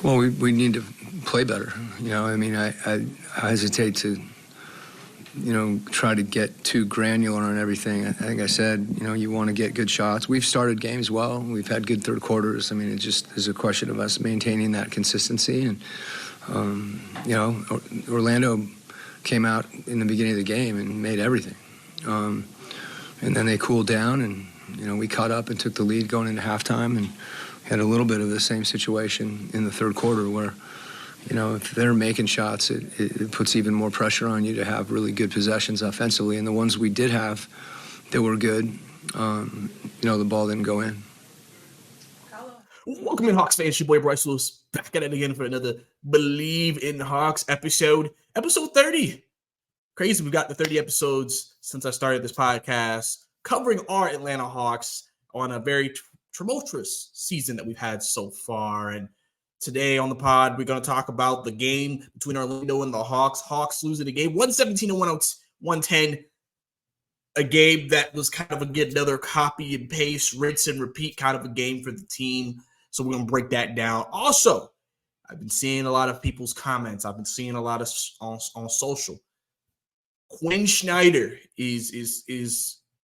Well, we need to play better. I mean, I hesitate to, try to get too granular on everything. I think I said, you want to get good shots. We've started games well. We've had good third quarters. I mean, it just is a question of us maintaining that consistency. And, Orlando came out in the beginning of the game and made everything. And then they cooled down and, we caught up and took the lead going into halftime and had a little bit of the same situation in the third quarter where, if they're making shots, it puts even more pressure on you to have really good possessions offensively. And the ones we did have that were good, the ball didn't go in. Welcome in, Hawks fans. Your boy Bryce Lewis back at it again for another Bleav in Hawks episode 30. Crazy, we've got the 30 episodes since I started this podcast covering our Atlanta Hawks on a very tumultuous season that we've had so far. And today on the pod, we're going to talk about the game between Orlando and the Hawks. Hawks losing the game 117-110. A game that was kind of another copy and paste, rinse and repeat kind of a game for the team. So we're going to break that down. Also, I've been seeing a lot of people's comments. I've been seeing a lot of on social. Quin Snyder is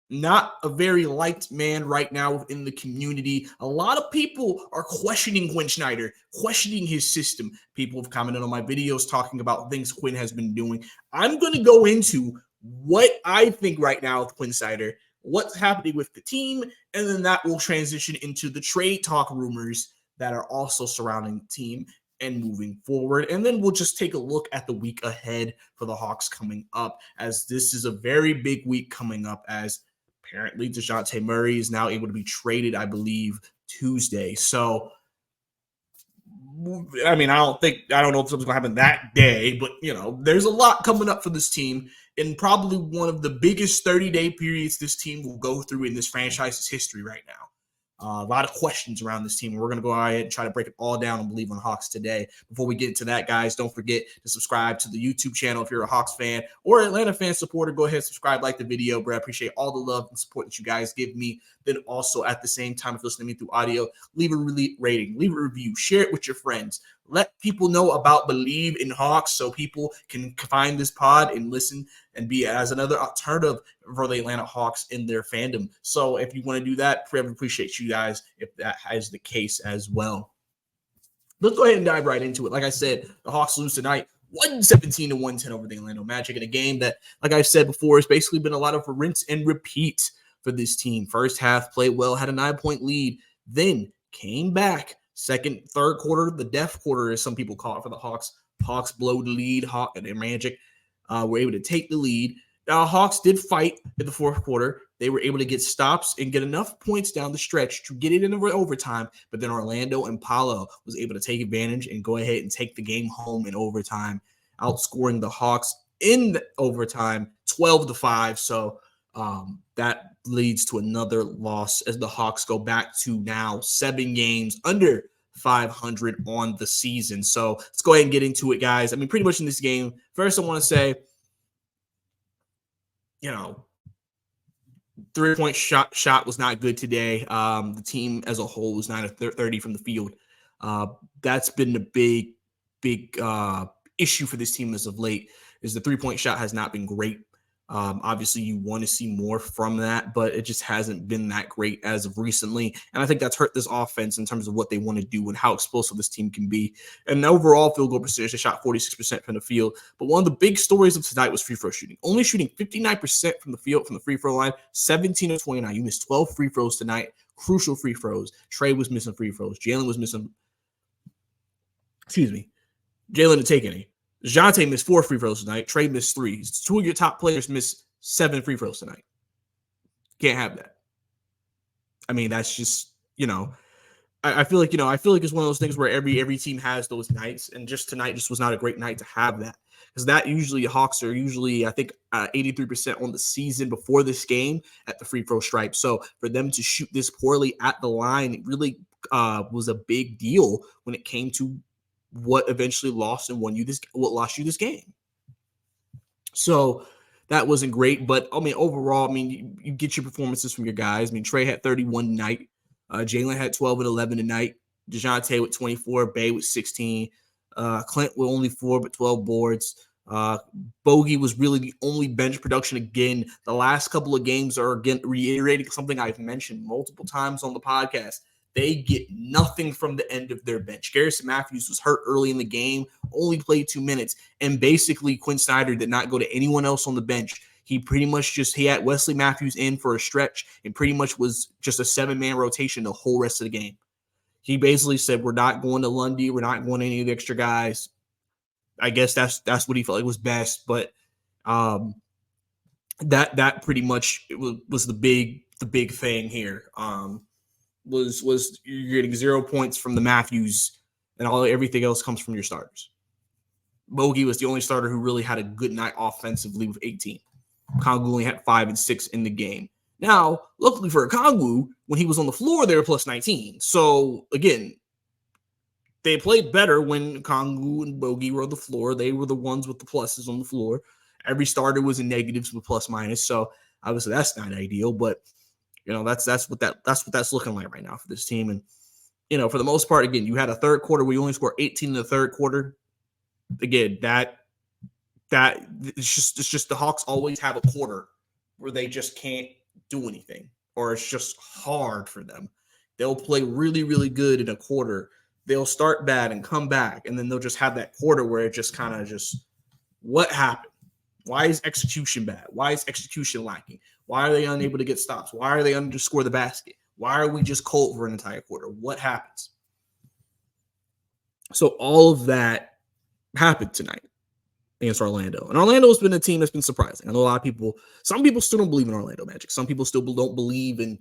not a very liked man right now within the community. A lot of people are questioning Quin Snyder, questioning his system. People have commented on my videos talking about things Quin has been doing. I'm going to go into what I think right now with Quin Snyder, what's happening with the team, and then that will transition into the trade talk rumors that are also surrounding the team and moving forward. And then we'll just take a look at the week ahead for the Hawks coming up, as this is a very big week coming up, as apparently DeJounte Murray is now able to be traded, I Bleav, Tuesday. So, I mean, I don't know if something's going to happen that day, but, there's a lot coming up for this team, and probably one of the biggest 30-day periods this team will go through in this franchise's history right now. A lot of questions around this team, and we're going to go ahead and try to break it all down and Bleav on Hawks today. Before we get into that, guys, don't forget to subscribe to the YouTube channel if you're a Hawks fan or Atlanta fan supporter. Go ahead, subscribe, like the video, bro. I appreciate all the love and support that you guys give me. Then also, at the same time, if you're listening to me through audio, leave a rating, leave a review, share it with your friends. Let people know about Bleav in Hawks so people can find this pod and listen and be as another alternative for the Atlanta Hawks in their fandom. So if you want to do that, forever appreciate you guys if that is the case as well. Let's go ahead and dive right into it. Like I said, the Hawks lose tonight 117-110 over the Orlando Magic in a game that, like I've said before, has basically been a lot of rinse and repeat for this team. First half played well, had a 9-point lead, then came back. Third quarter, the death quarter, as some people call it, for the Hawks. Hawks blow the lead. And the Magic were able to take the lead. Hawks did fight in the fourth quarter. They were able to get stops and get enough points down the stretch to get it into overtime. But then Orlando and Paolo was able to take advantage and go ahead and take the game home in overtime, outscoring the Hawks in overtime 12-5. So that leads to another loss as the Hawks go back to now 7 games under 500 on the season. So let's go ahead and get into it, guys. I mean, pretty much in this game, first I want to say, 3-point shot was not good today. The team as a whole was 9-30 from the field. That's been the big issue for this team as of late, is the 3-point shot has not been great. Obviously, you want to see more from that, but it just hasn't been that great as of recently. And I think that's hurt this offense in terms of what they want to do and how explosive this team can be. And overall field goal percentage, they shot 46% from the field. But one of the big stories of tonight was free throw shooting. Only shooting 59% from the field, from the free throw line, 17 of 29. You missed 12 free throws tonight, crucial free throws. Trey was missing free throws. Jalen was missing. Jalen didn't take any. DeJounte missed 4 free throws tonight. Trey missed 3. 2 of your top players missed 7 free throws tonight. Can't have that. I mean, that's just, I feel like, it's one of those things where every team has those nights, and just tonight just was not a great night to have that. Because that usually, Hawks are usually, I think, 83% on the season before this game at the free throw stripe. So for them to shoot this poorly at the line, it really was a big deal when it came to what eventually lost you this game. So that wasn't great, but I mean, overall, I mean, you get your performances from your guys. I mean, Trey had 31 tonight. Jalen had 12 and 11 tonight. DeJounte with 24, Bay with 16, Clint with only 4 but 12 boards. Bogey was really the only bench production. Again, the last couple of games are again reiterating something I've mentioned multiple times on the podcast. They get nothing from the end of their bench. Garrison Matthews was hurt early in the game, only played 2 minutes, and basically Quin Snyder did not go to anyone else on the bench. He pretty much he had Wesley Matthews in for a stretch and pretty much was just a 7-man rotation the whole rest of the game. He basically said, we're not going to Lundy. We're not going to any of the extra guys. I guess that's what he felt like was best. But that pretty much was the big thing here. Was you're getting 0 points from the Matthews, and everything else comes from your starters. Bogey was the only starter who really had a good night offensively with 18. Kongwu only had 5 and 6 in the game. Now, luckily for Kongwu, when he was on the floor, they were plus 19. So, again, they played better when Kongwu and Bogey were on the floor. They were the ones with the pluses on the floor. Every starter was in negatives with plus minus. So, obviously, that's not ideal. But, that's what that's looking like right now for this team. And, for the most part, again, you had a third quarter where you only scored 18 in the third quarter. Again, that it's just the Hawks always have a quarter where they just can't do anything, or it's just hard for them. They'll play really, really good in a quarter. They'll start bad and come back, and then they'll just have that quarter where it just kind of what happened? Why is execution bad? Why is execution lacking? Why are they unable to get stops? Why are they unable to score the basket? Why are we just cold for an entire quarter? What happens? So all of that happened tonight against Orlando. And Orlando has been a team that's been surprising. I know a lot of some people still don't believe in Orlando Magic. Some people still don't believe in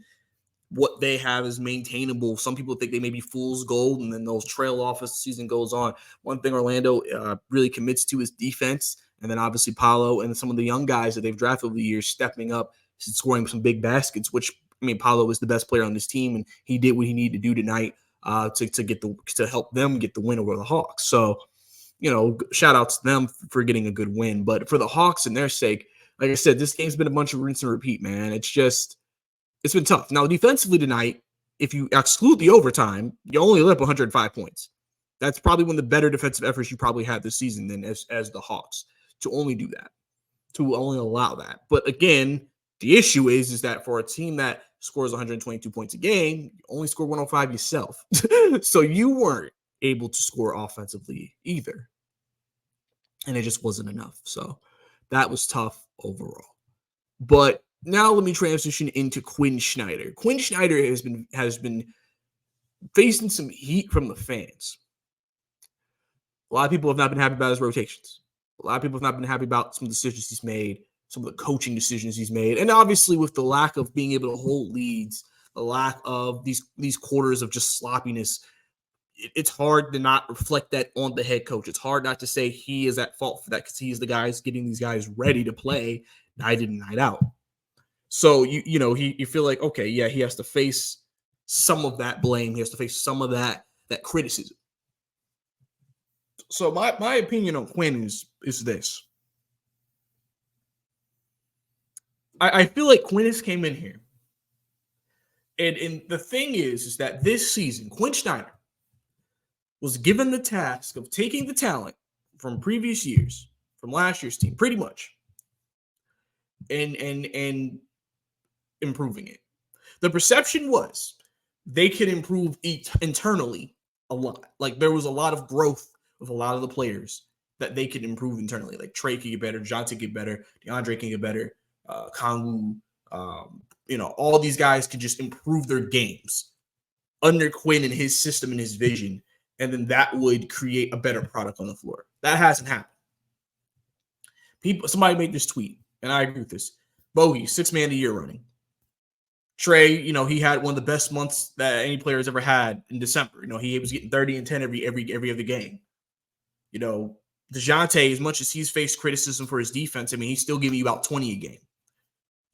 what they have is maintainable. Some people think they may be fool's gold, and then they'll trail off as the season goes on. One thing Orlando really commits to is defense, and then obviously Paolo and some of the young guys that they've drafted over the years stepping up, scoring some big baskets, which, Paolo is the best player on this team, and he did what he needed to do tonight to help them get the win over the Hawks. So, shout out to them for getting a good win. But for the Hawks and their sake, like I said, this game's been a bunch of rinse and repeat, man. It's been tough. Now, defensively tonight, if you exclude the overtime, you only let up 105 points. That's probably one of the better defensive efforts you probably had this season than as the Hawks to only do that, to only allow that. But again, the issue is that for a team that scores 122 points a game, you only score 105 yourself. So you weren't able to score offensively either. And it just wasn't enough. So that was tough overall. But now let me transition into Quin Snyder. Quin Snyder has been facing some heat from the fans. A lot of people have not been happy about his rotations. A lot of people have not been happy about some of the decisions he's made, some of the coaching decisions he's made. And obviously with the lack of being able to hold leads, the lack of these quarters of just sloppiness, it's hard to not reflect that on the head coach. It's hard not to say he is at fault for that because he's the guys getting these guys ready to play night in and night out. So, you feel like, okay, yeah, he has to face some of that blame. He has to face some of that criticism. So my opinion on Quin is this. I feel like Quin has came in here. And the thing is that this season, Quin Snyder was given the task of taking the talent from previous years, from last year's team, pretty much, and improving it. The perception was they could improve internally a lot. Like there was a lot of growth with a lot of the players that they could improve internally. Like Trey could get better, Jonte could get better, DeAndre can get better, Kongwu, all these guys could just improve their games under Quin and his system and his vision. And then that would create a better product on the floor. That hasn't happened. Somebody made this tweet, and I agree with this. Bogey, 6 man of the year running. Trey, he had one of the best months that any player has ever had in December. He was getting 30 and 10 every other game. DeJounte, as much as he's faced criticism for his defense, he's still giving you about 20 a game.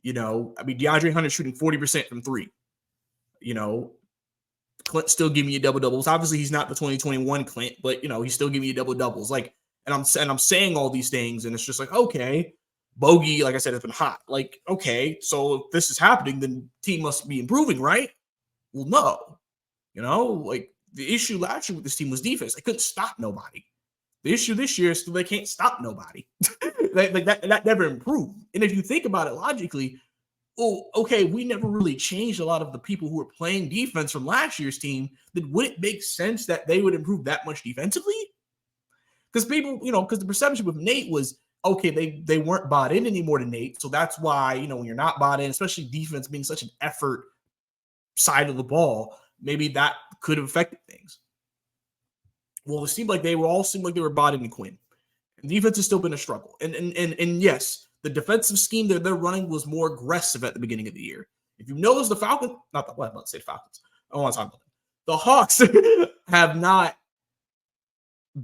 DeAndre Hunter shooting 40% from 3. Clint still giving you double doubles. Obviously, he's not the 2021 Clint, but he's still giving you double doubles. Like, and I'm saying all these things, and it's just like, okay, Bogey, like I said, has been hot. Like, okay, so if this is happening, then team must be improving, right? Well, no. The issue last year with this team was defense. They couldn't stop nobody. The issue this year is still they can't stop nobody. that never improved. And if you think about it logically, oh, okay, we never really changed a lot of the people who were playing defense from last year's team. Then would it make sense that they would improve that much defensively? Because people, because the perception with Nate was, okay, they weren't bought in anymore to Nate. So that's why, when you're not bought in, especially defense being such an effort side of the ball, maybe that could have affected things. Well, it seemed like they were bought into Quin. And defense has still been a struggle. And yes, the defensive scheme that they're running was more aggressive at the beginning of the year. If you notice, the Falcons, I'm about to say Falcons. I don't want to talk about them. The Hawks have not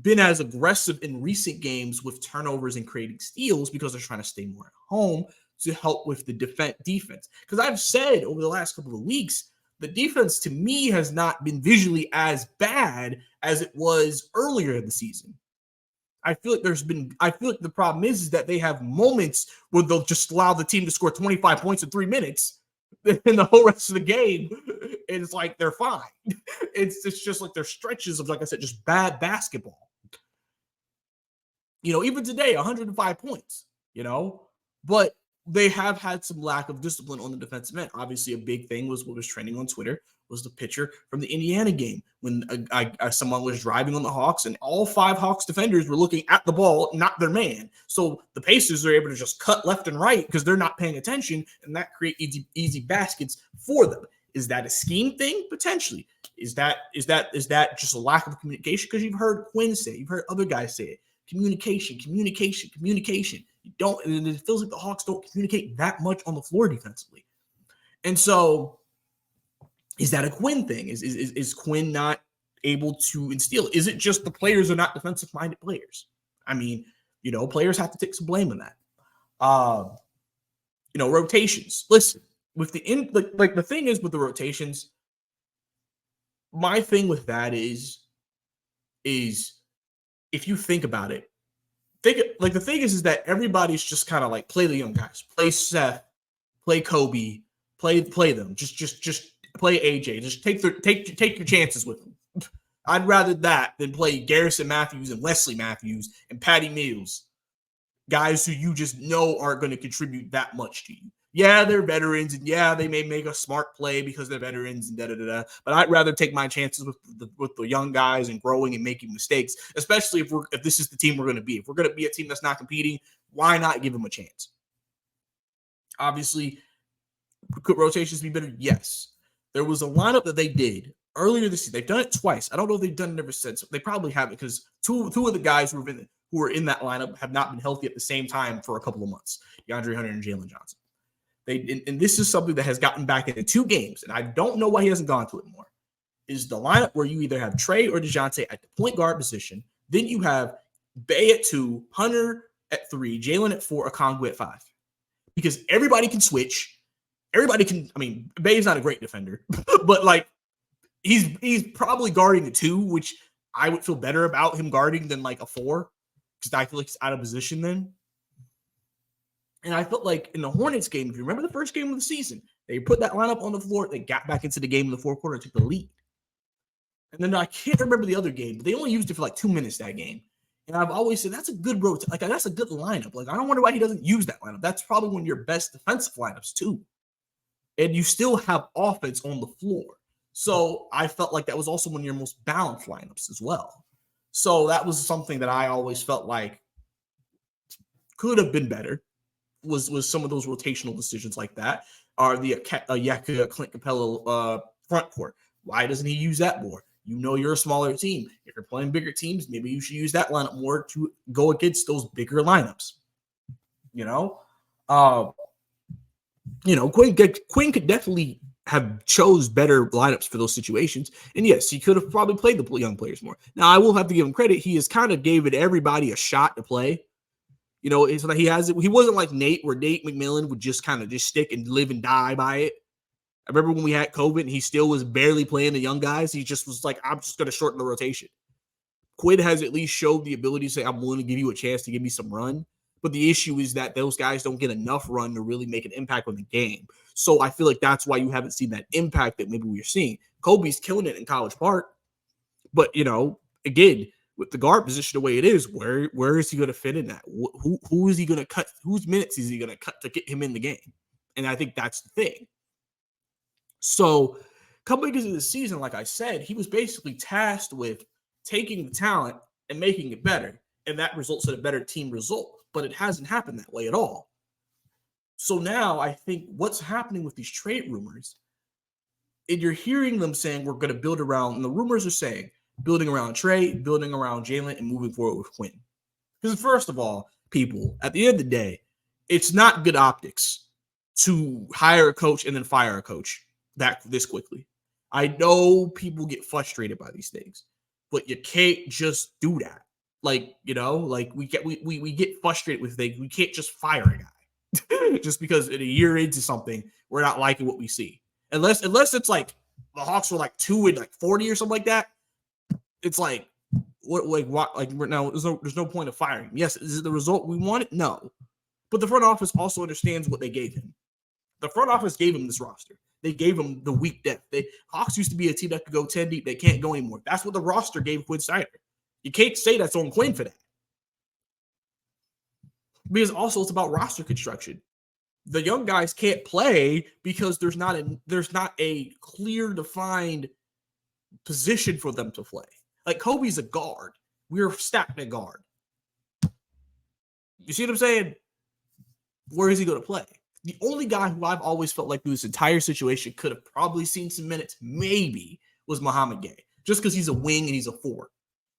been as aggressive in recent games with turnovers and creating steals because they're trying to stay more at home to help with the defense. Because I've said over the last couple of weeks, the defense to me has not been visually as bad as it was earlier in the season. I feel like the problem is that they have moments where they'll just allow the team to score 25 points in 3 minutes, and the whole rest of the game, it's like they're fine. It's just like their stretches of, like I said, just bad basketball. Even today, 105 points, but they have had some lack of discipline on the defensive end. Obviously, a big thing was what was trending on Twitter was the picture from the Indiana game when someone was driving on the Hawks and all 5 Hawks defenders were looking at the ball, not their man. So the Pacers are able to just cut left and right because they're not paying attention, and that creates easy baskets for them. Is that a scheme thing? Potentially. Is that just a lack of communication? Because you've heard Quin say it, you've heard other guys say it. Communication. You don't, and it feels like the Hawks don't communicate that much on the floor defensively. And so, is that a Quin thing? Is Quin not able to instill? Is it just the players are not defensive-minded players? I mean, players have to take some blame on that. Rotations. Listen, with the thing is with the rotations, my thing with that is if you think about it, the thing is that everybody's just kind of like play the young guys, play Seth, play Kobe, play them, just play AJ, just take your chances with them. I'd rather that than play Garrison Matthews and Wesley Matthews and Patty Mills, guys who you just know aren't going to contribute that much to you. Yeah, they're veterans, and yeah, they may make a smart play because they're veterans and da-da-da-da. But I'd rather take my chances with the young guys and growing and making mistakes, especially if this is the team we're going to be. If we're going to be a team that's not competing, why not give them a chance? Obviously, could rotations be better? Yes. There was a lineup that they did earlier this season. They've done it twice. I don't know if they've done it ever since. They probably haven't because two of the guys who were in that lineup have not been healthy at the same time for a couple of months. DeAndre Hunter and Jalen Johnson. And this is something that has gotten back into 2 games, and I don't know why he hasn't gone to it more, is the lineup where you either have Trey or DeJounte at the point guard position, then you have Bey at 2, Hunter at 3, Jalen at 4, Okongwu at 5. Because everybody can switch. Bey's not a great defender, but he's probably guarding a 2, which I would feel better about him guarding than like a 4, because I feel like he's out of position then. And I felt like in the Hornets game, if you remember the first game of the season, they put that lineup on the floor. They got back into the game in the fourth quarter and took the lead. And then I can't remember the other game, but they only used it for like 2 minutes that game. And I've always said that's a good rotation. That's a good lineup. I don't wonder why he doesn't use that lineup. That's probably one of your best defensive lineups too. And you still have offense on the floor. So I felt like that was also one of your most balanced lineups as well. So that was something that I always felt like could have been better. Was some of those rotational decisions like that, are the Yaka Clint Capella front court. Why doesn't he use that more? You're a smaller team. If you're playing bigger teams, maybe you should use that lineup more to go against those bigger lineups. Quin could definitely have chose better lineups for those situations. And yes, he could have probably played the young players more. Now, I will have to give him credit. He has kind of gave everybody a shot to play. It's like he wasn't like Nate, where Nate McMillan would just kind of just stick and live and die by it. I remember when we had COVID and he still was barely playing the young guys. He just was like, I'm just going to shorten the rotation. Quin has at least showed the ability to say, I'm willing to give you a chance to give me some run. But the issue is that those guys don't get enough run to really make an impact on the game. So I feel like that's why you haven't seen that impact that maybe we're seeing. Kobe's killing it in College Park. But, again, with the guard position the way it is, where is he going to fit in that? Who is he going to cut? Whose minutes is he going to cut to get him in the game? And I think that's the thing. So coming into the season, like I said, he was basically tasked with taking the talent and making it better. And that results in a better team result. But it hasn't happened that way at all. So now I think what's happening with these trade rumors, and you're hearing them saying we're going to build around, and the rumors are saying building around Trey, building around Jalen, and moving forward with Quin. Because first of all, people, at the end of the day, it's not good optics to hire a coach and then fire a coach this quickly. I know people get frustrated by these things, but you can't just do that. Like, we get frustrated with things. We can't just fire a guy just because in a year into something, we're not liking what we see. Unless it's like the Hawks were like 2-40 or something like that. It's like, what? Like now, there's no point of firing him. Yes, is it the result we wanted? No, but the front office also understands what they gave him. The front office gave him this roster. They gave him the weak depth. Hawks used to be a team that could go 10 deep. They can't go anymore. That's what the roster gave Quin Snyder. You can't say that's on Quin for that. Because also it's about roster construction. The young guys can't play because there's not a clear defined position for them to play. Like Kobe's a guard. We're stacked at guard. You see what I'm saying? Where is he going to play? The only guy who I've always felt like through this entire situation could have probably seen some minutes, maybe, was Muhammad Gay. Just because he's a wing and he's a 4.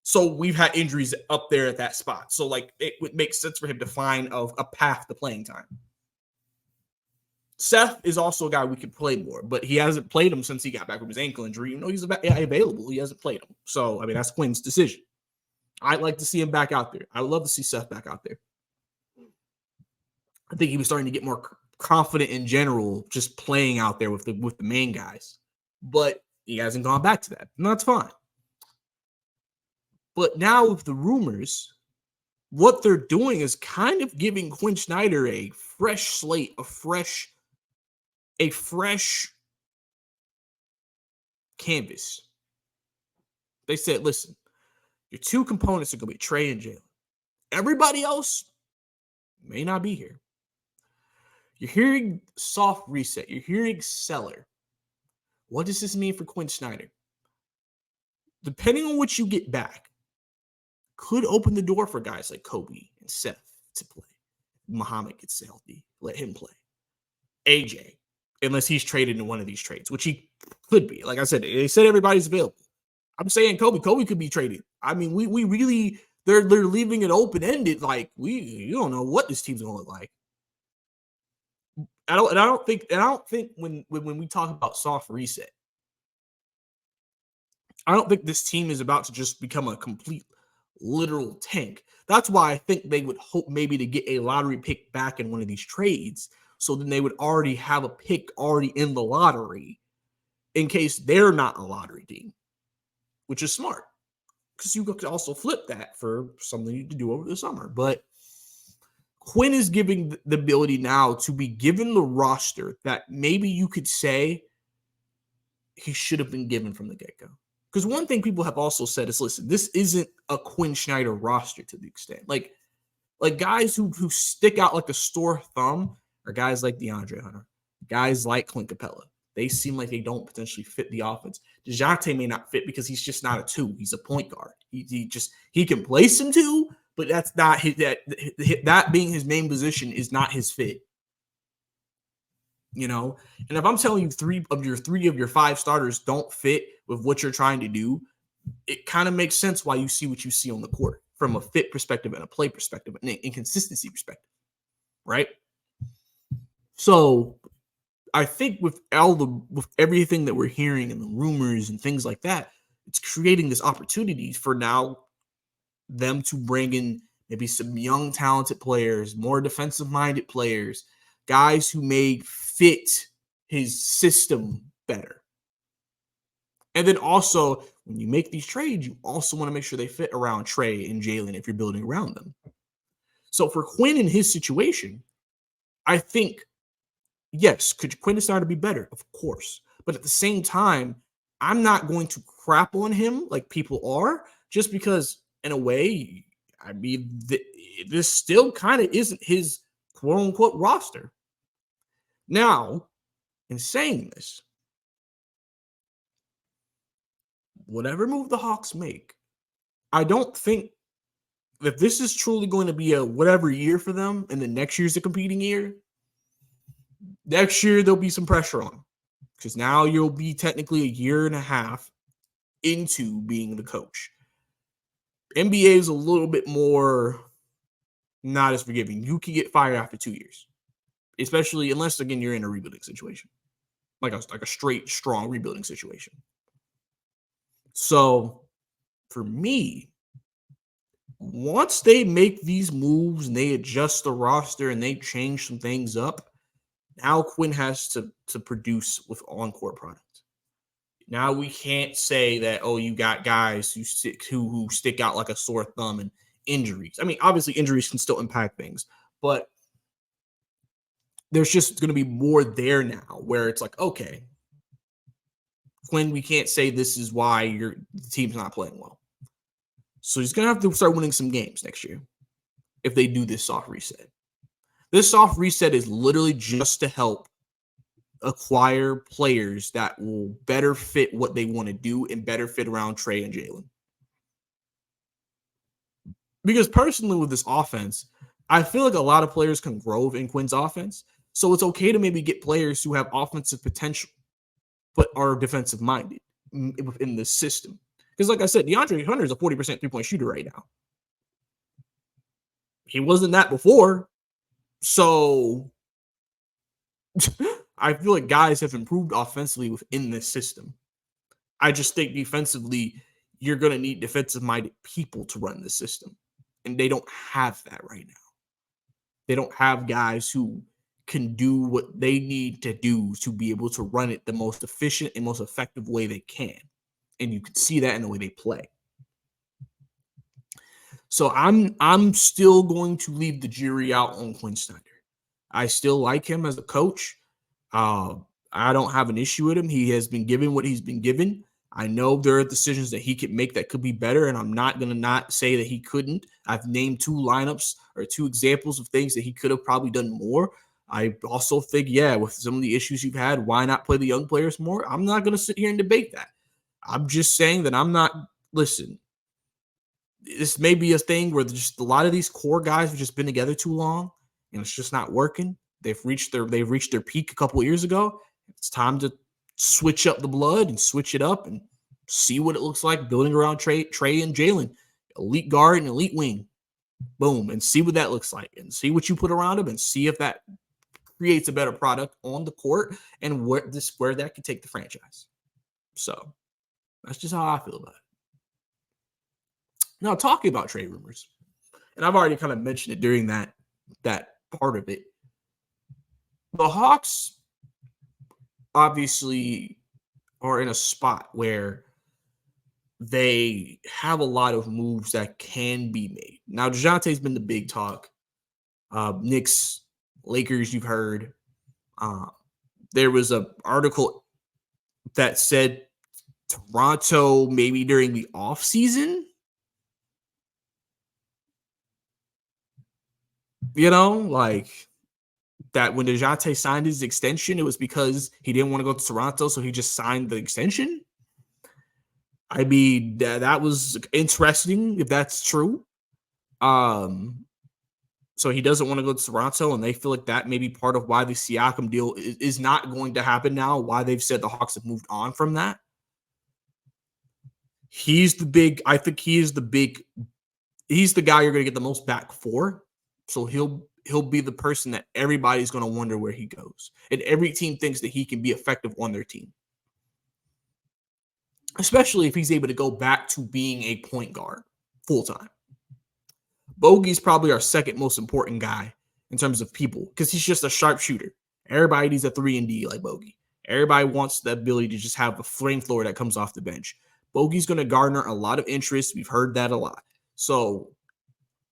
So we've had injuries up there at that spot. So it would make sense for him to find a path to playing time. Seth is also a guy we could play more, but he hasn't played him since he got back from his ankle injury. He's available. He hasn't played him. So, that's Quin's decision. I'd like to see him back out there. I would love to see Seth back out there. I think he was starting to get more confident in general, just playing out there with the main guys. But he hasn't gone back to that. And that's fine. But now with the rumors, what they're doing is kind of giving Quin Snyder a fresh slate, a fresh canvas. They said, listen, your 2 components are going to be Trey and Jalen. Everybody else may not be here. You're hearing soft reset. You're hearing seller. What does this mean for Quin Snyder? Depending on what you get back, could open the door for guys like Kobe and Seth to play. Muhammad gets healthy. Let him play. AJ, unless he's traded in one of these trades, which he could be. Like I said, they said everybody's available. I'm saying Kobe. Kobe could be traded. We really, they're leaving it open-ended. Like, you don't know what this team's going to look like. I don't think when we talk about soft reset, I don't think this team is about to just become a complete literal tank. That's why I think they would hope maybe to get a lottery pick back in one of these trades. So then they would already have a pick already in the lottery in case they're not a lottery team, which is smart because you could also flip that for something to do over the summer. But Quin is giving the ability now to be given the roster that maybe you could say he should have been given from the get-go. Because one thing people have also said is, listen, this isn't a Quin Snyder roster to the extent. Like guys who stick out like a sore thumb are guys like DeAndre Hunter, guys like Clint Capella. They seem like they don't potentially fit the offense. DeJounte may not fit because he's just not a 2. He's a point guard. He can play some 2, but that's not that being his main position is not his fit. And if I'm telling you 3 of your 5 starters don't fit with what you're trying to do, it kind of makes sense why you see what you see on the court from a fit perspective and a play perspective and an inconsistency perspective, right? So I think with everything that we're hearing and the rumors and things like that, it's creating this opportunity for now them to bring in maybe some young, talented players, more defensive-minded players, guys who may fit his system better. And then also, when you make these trades, you also want to make sure they fit around Trey and Jalen if you're building around them. So for Quin in his situation, I think, yes, could Quin Snyder be better? Of course. But at the same time, I'm not going to crap on him like people are, just because, in a way, I mean, this still kind of isn't his quote unquote roster. Now, in saying this, whatever move the Hawks make, I don't think if this is truly going to be a whatever year for them and the next year's a competing year, next year there'll be some pressure on them because now you'll be technically a year and a half into being the coach. NBA is a little bit more not as forgiving. You can get fired after 2 years, especially unless, again, you're in a rebuilding situation, like a straight, strong rebuilding situation. So for me, once they make these moves and they adjust the roster and they change some things up, now Quin has to produce with on-court product. Now we can't say that, oh, you got guys who stick out like a sore thumb and injuries. I mean, obviously injuries can still impact things, but there's just going to be more there now where it's like, okay, Quin, we can't say this is why the team's not playing well. So he's going to have to start winning some games next year if they do this soft reset. This soft reset is literally just to help acquire players that will better fit what they want to do and better fit around Trey and Jalen. Because personally with this offense, I feel like a lot of players can grow in Quin's offense. So it's okay to maybe get players who have offensive potential but are defensive minded within this system. Because like I said, DeAndre Hunter is a 40% three-point shooter right now. He wasn't that before. So I feel like guys have improved offensively within this system. I just think defensively, you're going to need defensive-minded people to run the system. And they don't have that right now. They don't have guys who can do what they need to do to be able to run it the most efficient and most effective way they can. And you can see that in the way they play. So I'm still going to leave the jury out on Quin Snyder. I still like him as a coach. I don't have an issue with him. He has been given what he's been given. I know there are decisions that he could make that could be better, and I'm not going to not say that he couldn't. I've named 2 lineups or 2 examples of things that he could have probably done more. I also think, with some of the issues you've had, why not play the young players more? I'm not going to sit here and debate that. I'm just saying that listen, this may be a thing where just a lot of these core guys have just been together too long and it's just not working. They've reached their peak a couple of years ago. It's time to switch up the blood and switch it up and see what it looks like building around Trey and Jalen, elite guard and elite wing. Boom. And see what that looks like and see what you put around them and see if that creates a better product on the court and where that can take the franchise. So that's just how I feel about it. Now, talking about trade rumors, and I've already kind of mentioned it during that part of it. The Hawks obviously are in a spot where they have a lot of moves that can be made. Now, DeJounte's been the big talk. Knicks, Lakers, you've heard. There was an article that said Toronto maybe during the offseason. Like that when DeJounte signed his extension, it was because he didn't want to go to Toronto, so he just signed the extension. I mean, that was interesting if that's true. So he doesn't want to go to Toronto, and they feel like that may be part of why the Siakam deal is not going to happen now, why they've said the Hawks have moved on from that. He's the guy you're going to get the most back for. So he'll be the person that everybody's going to wonder where he goes. And every team thinks that he can be effective on their team. Especially if he's able to go back to being a point guard full-time. Bogey's probably our second most important guy in terms of people because he's just a sharpshooter. Everybody needs a 3-and-D like Bogey. Everybody wants the ability to just have a flamethrower that comes off the bench. Bogey's going to garner a lot of interest. We've heard that a lot. So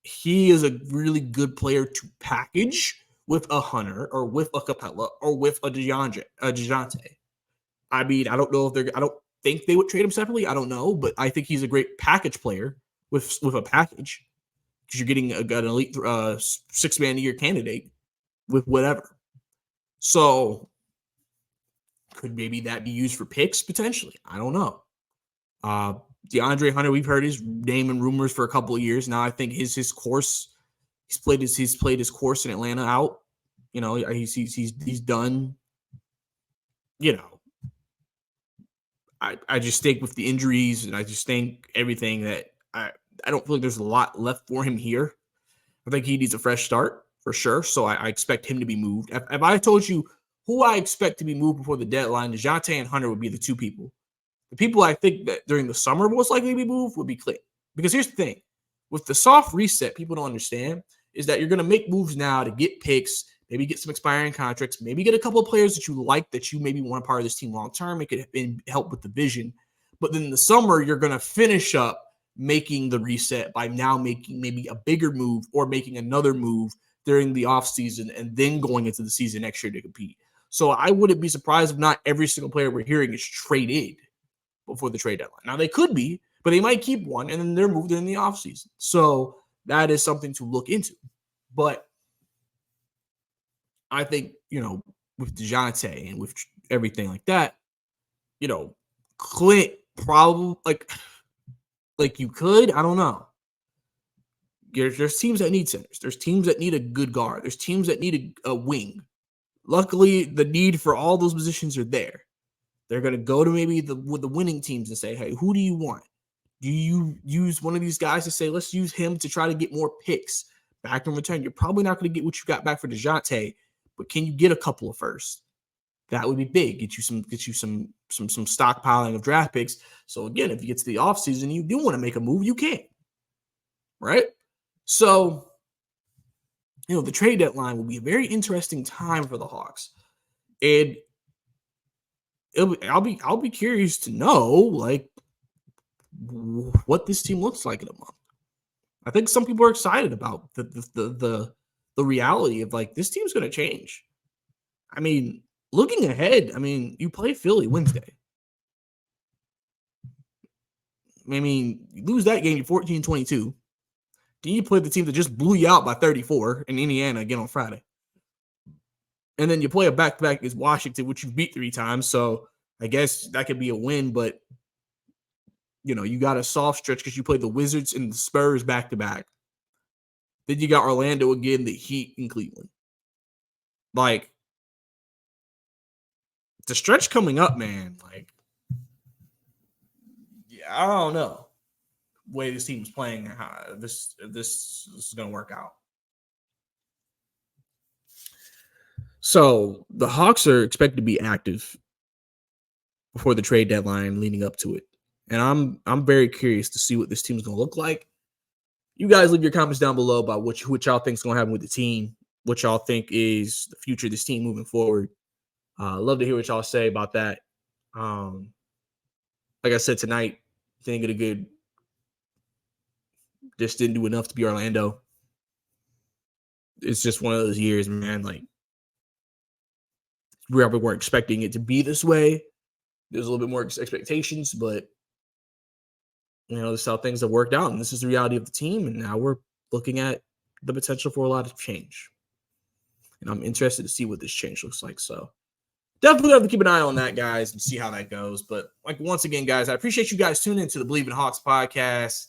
he is a really good player to package with a Hunter or with a Capella or with a DeJounte. I mean, I don't think they would trade him separately. I don't know, but I think he's a great package player with a package because you're getting an elite 6-man a year candidate with whatever. So could maybe that be used for picks potentially? I don't know. DeAndre Hunter, we've heard his name and rumors for a couple of years now. I think his course, he's played his course in Atlanta out. You know, he's done. You know, I just think with the injuries and I just think everything that I don't feel like there's a lot left for him here. I think he needs a fresh start for sure. So I expect him to be moved. If I told you who I expect to be moved before the deadline, DeJounte and Hunter would be the two people. The people I think that during the summer most likely to be moved would be Clint. Because here's the thing. With the soft reset, people don't understand is that you're going to make moves now to get picks, maybe get some expiring contracts, maybe get a couple of players that you like that you maybe want to part of this team long term. It could help with the vision. But then in the summer, you're going to finish up making the reset by now making maybe a bigger move or making another move during the offseason and then going into the season next year to compete. So I wouldn't be surprised if not every single player we're hearing is traded before the trade deadline. Now, they could be, but they might keep one, and then they're moved in the offseason. So that is something to look into. But I think, you know, with DeJounte and with everything like that, you know, Clint probably, like you could, I don't know. There's teams that need centers. There's teams that need a good guard. There's teams that need a wing. Luckily, the need for all those positions are there. They're going to go to maybe the winning teams and say, hey, who do you want? Do you use one of these guys to say, let's use him to try to get more picks back in return? You're probably not going to get what you got back for DeJounte, but can you get a couple of firsts? That would be big. Get you some stockpiling of draft picks. So again, if you get to the offseason, you do want to make a move, you can. Right? So, you know, the trade deadline will be a very interesting time for the Hawks. And I'll be curious to know, like, what this team looks like in a month. I think some people are excited about the reality of, like, this team's going to change. I mean, looking ahead, I mean, you play Philly Wednesday. I mean, you lose that game, you're 14-22. Then you play the team that just blew you out by 34 in Indiana again on Friday. And then you play a back-to-back against Washington, which you beat 3 times. So I guess that could be a win, but, you know, you got a soft stretch because you played the Wizards and the Spurs back-to-back. Then you got Orlando again, the Heat in Cleveland. Like, the stretch coming up, man, like, yeah, I don't know the way this team's playing, how this is going to work out. So the Hawks are expected to be active before the trade deadline leading up to it. And I'm very curious to see what this team's going to look like. You guys leave your comments down below about what y'all think is going to happen with the team, what y'all think is the future of this team moving forward. Love to hear what y'all say about that. Like I said tonight, didn't just didn't do enough to be Orlando. It's just one of those years, man. Like, we probably weren't expecting it to be this way. There's a little bit more expectations, but, you know, this is how things have worked out, and this is the reality of the team, and now we're looking at the potential for a lot of change. And I'm interested to see what this change looks like. So definitely have to keep an eye on that, guys, and see how that goes. But, like, once again, guys, I appreciate you guys tuning into the Bleav in Hawks podcast.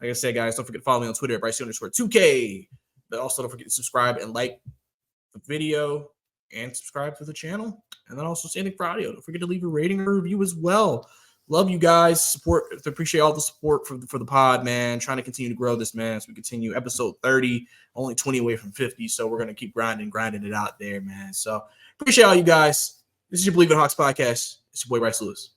Like I said, guys, don't forget to follow me on Twitter at Bryce_2K. But also don't forget to subscribe and like the video and subscribe to the channel. And then also same thing for audio. Don't forget to leave a rating or review as well. Love you guys. Appreciate all the support for the pod, man. Trying to continue to grow this, man, as we continue. Episode 30, only 20 away from 50. So we're going to keep grinding it out there, man. So appreciate all you guys. This is your Bleav in Hawks podcast. It's your boy, Bryce Lewis.